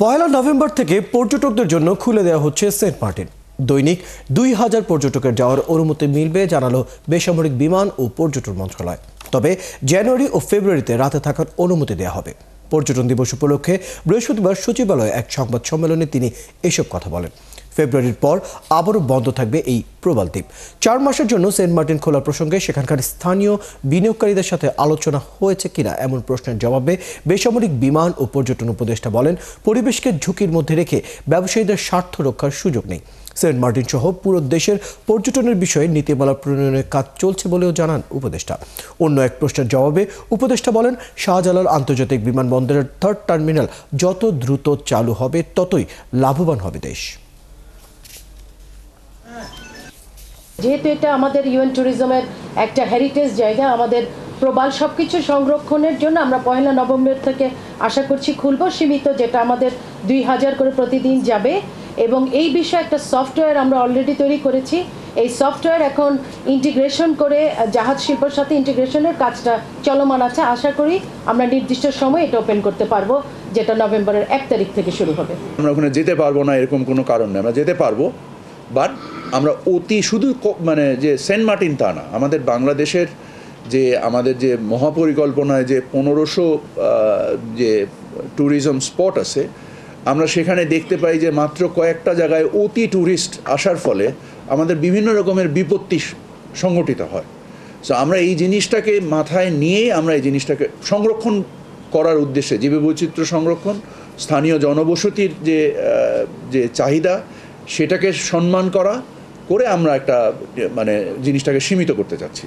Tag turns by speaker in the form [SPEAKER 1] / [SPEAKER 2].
[SPEAKER 1] পয়লা November থেকে পর্যটকদের জন্য খুলে দেওয়া হচ্ছে সেন্ট মার্টিন। দৈনিক 2000 পর্যটকের যাওয়ার অনুমতি মিলবে জানালো বেসামরিক বিমান ও পর্যটন মন্ত্রণালয়। তবে জানুয়ারি ও ফেব্রুয়ারিতে রাতে থাকার অনুমতি দেওয়া হবে। পর্যটন দিবস উপলক্ষে বৃহস্পতিবার সচিবালয়ে এক সংবাদ সম্মেলনে তিনি এসব কথা বলেন। ফেব্রুয়ারির পর আবারও বন্ধ থাকবে এই প্রবাল দ্বীপ। 4 মাসের জন্য সেন্ট মার্টিন খোলার প্রসঙ্গে সেখানকার স্থানীয় বিনিয়োগকারীদের সাথে আলোচনা হয়েছে কিনা এমন প্রশ্নের জবাবে বেসামরিক বিমান ও পর্যটন উপদেষ্টা বলেন, পরিবেশকে ঝুঁকির মধ্যে রেখে ব্যবসায়ীদের স্বার্থ রক্ষার সুযোগ নেই। সেন্ট মার্টিন সহ পুরো দেশের পর্যটনের বিষয়ে নীতিমালা প্রণয়নের কাজ চলছে বলেও জানান উপদেষ্টা। অন্য এক প্রশ্নের জবাবে উপদেষ্টা বলেন, শাহজালাল আন্তর্জাতিক বিমানবন্দরের 3rd টার্মিনাল যত দ্রুত চালু হবে ততই লাভবান হবে দেশ।
[SPEAKER 2] যেহেতু এটা আমাদের ইউএন ট্যুরিজমের একটা হেরিটেজ জায়গা, আমাদের প্রবাল সবকিছু সংরক্ষণের জন্য আমরা পয়লা নভেম্বর থেকে আশা করছি খুলব সীমিত, যেটা আমাদের 2000 করে প্রতিদিন যাবে। এবং এই বিষয়ে একটা সফটওয়্যার আমরা অলরেডি তৈরি করেছি। এই সফটওয়্যার এখন ইন্টিগ্রেশন করে জাহাজ শিল্পের সাথে ইন্টিগ্রেশনের কাজটা চলমান আছে। আশা করি আমরা নির্দিষ্ট সময় এটা ওপেন করতে পারবো, যেটা নভেম্বরের 1 তারিখ থেকে শুরু হবে।
[SPEAKER 3] আমরা ওখানে যেতে পারবো না এরকম কোনো কারণ নেই, আমরা যেতে পারবো। বাট আমরা শুধু মানে যে সেন্ট মার্টিন তা না, আমাদের বাংলাদেশের যে আমাদের যে মহাপরিকল্পনায় যে 1500 যে ট্যুরিজম স্পট আছে, আমরা সেখানে দেখতে পাই যে মাত্র কয়েকটা জায়গায় ট্যুরিস্ট আসার ফলে আমাদের বিভিন্ন রকমের বিপত্তি সংঘটিত হয়। সো আমরা এই জিনিসটাকে মাথায় নিয়ে আমরা এই জিনিসটাকে সংরক্ষণ করার উদ্দেশ্যে, জীববৈচিত্র্য সংরক্ষণ, স্থানীয় জনবসতির যে চাহিদা সেটাকে সম্মান করে আমরা একটা মানে জিনিসটাকে সীমিত করতে চাচ্ছি।